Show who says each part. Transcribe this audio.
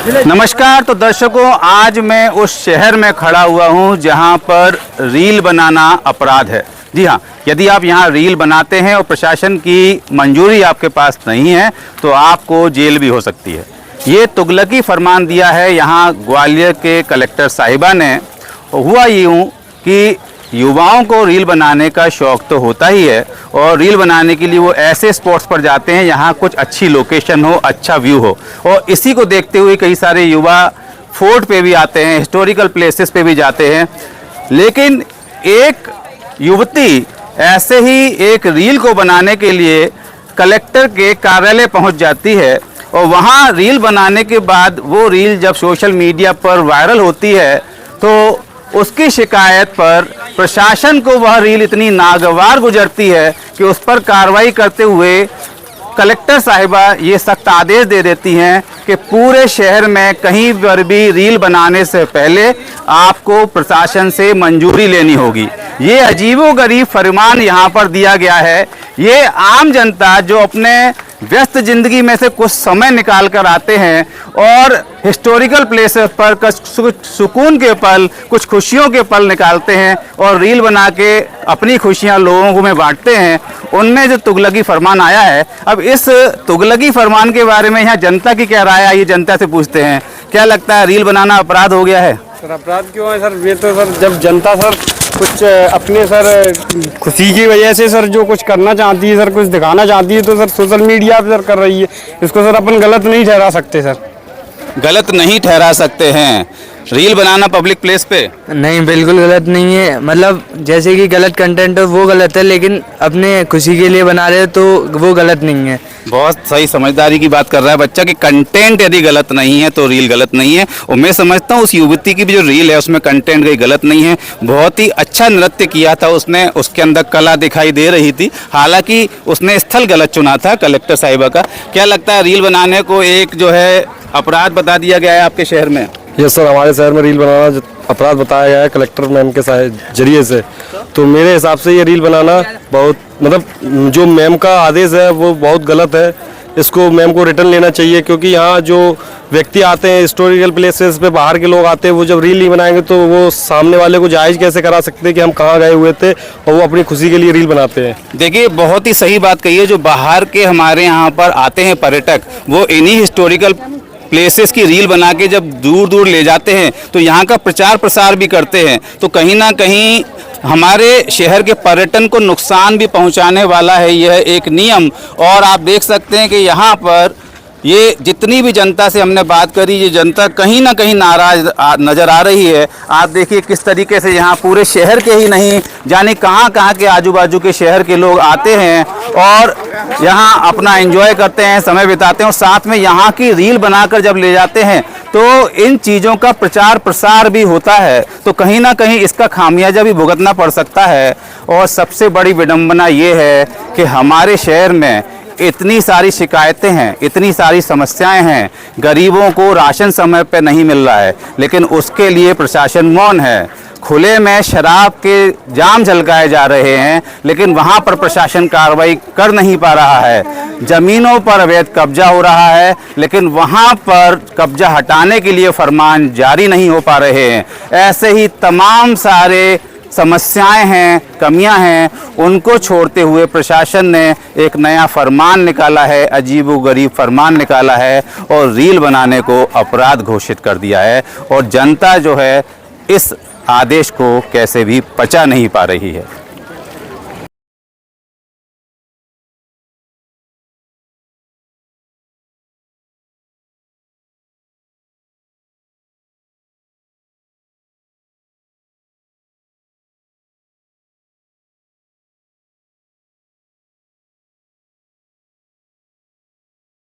Speaker 1: नमस्कार। तो दर्शकों, आज मैं उस शहर में खड़ा हुआ हूं जहां पर रील बनाना अपराध है। जी हाँ, यदि आप यहां रील बनाते हैं और प्रशासन की मंजूरी आपके पास नहीं है तो आपको जेल भी हो सकती है। ये तुगलकी फरमान दिया है यहां ग्वालियर के कलेक्टर साहिबा ने। हुआ यूँ कि युवाओं को रील बनाने का शौक़ तो होता ही है और रील बनाने के लिए वो ऐसे स्पॉट्स पर जाते हैं यहाँ कुछ अच्छी लोकेशन हो, अच्छा व्यू हो, और इसी को देखते हुए कई सारे युवा फोर्ट पे भी आते हैं, हिस्टोरिकल प्लेसेस पे भी जाते हैं। लेकिन एक युवती ऐसे ही एक रील को बनाने के लिए कलेक्टर के कार्यालय पहुँच जाती है और वहाँ रील बनाने के बाद वो रील जब सोशल मीडिया पर वायरल होती है तो उसकी शिकायत पर प्रशासन को वह रील इतनी नागवार गुजरती है कि उस पर कार्रवाई करते हुए कलेक्टर साहिबा ये सख्त आदेश दे देती हैं कि पूरे शहर में कहीं पर भी रील बनाने से पहले आपको प्रशासन से मंजूरी लेनी होगी। ये अजीबोगरीब फरमान यहाँ पर दिया गया है। ये आम जनता जो अपने व्यस्त ज़िंदगी में से कुछ समय निकाल कर आते हैं और हिस्टोरिकल प्लेसेस पर कुछ सुकून के पल, कुछ खुशियों के पल निकालते हैं और रील बना के अपनी खुशियां लोगों को में बांटते हैं, उनमें जो तुगलकी फरमान आया है। अब इस तुगलकी फरमान के बारे में यहाँ जनता की क्या राय है, ये जनता से पूछते हैं। क्या लगता है, रील बनाना अपराध हो गया है?
Speaker 2: सर अपराध क्यों है सर? ये तो सर जब जनता सर कुछ अपने सर खुशी की वजह से सर जो कुछ करना चाहती है, सर कुछ दिखाना चाहती है तो सर सोशल मीडिया पर सर कर रही है। इसको सर अपन गलत नहीं ठहरा सकते सर।
Speaker 1: गलत नहीं ठहरा सकते हैं रील बनाना पब्लिक प्लेस पे?
Speaker 3: नहीं, बिल्कुल गलत नहीं है। मतलब जैसे कि गलत कंटेंट हो वो गलत है, लेकिन अपने खुशी के लिए बना रहे हो तो वो गलत नहीं है।
Speaker 1: बहुत सही समझदारी की बात कर रहा है बच्चा कि कंटेंट यदि गलत नहीं है तो रील गलत नहीं है। और मैं समझता हूँ उस युवती की भी जो रील है उसमें कंटेंट कोई गलत नहीं है। बहुत ही अच्छा नृत्य किया था उसने, उसके अंदर कला दिखाई दे रही थी। हालांकि उसने स्थल गलत चुना था कलेक्टर साहिबा का। क्या लगता है, रील बनाने को एक जो है अपराध बता दिया गया है आपके शहर में?
Speaker 2: ये सर हमारे शहर में रील बनाना अपराध बताया गया है कलेक्टर मैम के जरिए से। तो मेरे हिसाब से ये रील बनाना बहुत मतलब जो मैम का आदेश है वो बहुत गलत है। इसको मैम को रिटर्न लेना चाहिए, क्योंकि यहाँ जो व्यक्ति आते हैं हिस्टोरिकल प्लेसेस पे, बाहर के लोग आते हैं, वो जब रील नहीं बनाएंगे तो वो सामने वाले को जायज़ कैसे करा सकते हैं कि हम कहाँ गए हुए थे, और वो अपनी खुशी के लिए रील बनाते हैं।
Speaker 1: देखिए, बहुत ही सही बात कही है। जो बाहर के हमारे यहाँ पर आते हैं पर्यटक, वो इन्हीं हिस्टोरिकल प्लेसेस की रील बना के जब दूर दूर ले जाते हैं तो यहाँ का प्रचार प्रसार भी करते हैं। तो कहीं ना कहीं हमारे शहर के पर्यटन को नुकसान भी पहुँचाने वाला है यह एक नियम। और आप देख सकते हैं कि यहाँ पर ये जितनी भी जनता से हमने बात करी, ये जनता कहीं ना कहीं नाराज नज़र आ रही है। आप देखिए किस तरीके से यहाँ पूरे शहर के ही नहीं जाने कहाँ कहाँ के आजू बाजू के शहर के लोग आते हैं और यहाँ अपना एंजॉय करते हैं, समय बिताते हैं, और साथ में यहाँ की रील बनाकर जब ले जाते हैं तो इन चीज़ों का प्रचार प्रसार भी होता है। तो कहीं ना कहीं इसका खामियाजा भी भुगतना पड़ सकता है। और सबसे बड़ी विडंबना ये है कि हमारे शहर में इतनी सारी शिकायतें हैं, इतनी सारी समस्याएं हैं। गरीबों को राशन समय पर नहीं मिल रहा है, लेकिन उसके लिए प्रशासन मौन है। खुले में शराब के जाम झलकाए जा रहे हैं, लेकिन वहां पर प्रशासन कार्रवाई कर नहीं पा रहा है। ज़मीनों पर अवैध कब्जा हो रहा है, लेकिन वहां पर कब्जा हटाने के लिए फरमान जारी नहीं हो पा रहे हैं। ऐसे ही तमाम सारे समस्याएं हैं, कमियां हैं, उनको छोड़ते हुए प्रशासन ने एक नया फरमान निकाला है, अजीबोगरीब फरमान निकाला है और रील बनाने को अपराध घोषित कर दिया है। और जनता जो है इस आदेश को कैसे भी पचा नहीं पा रही है।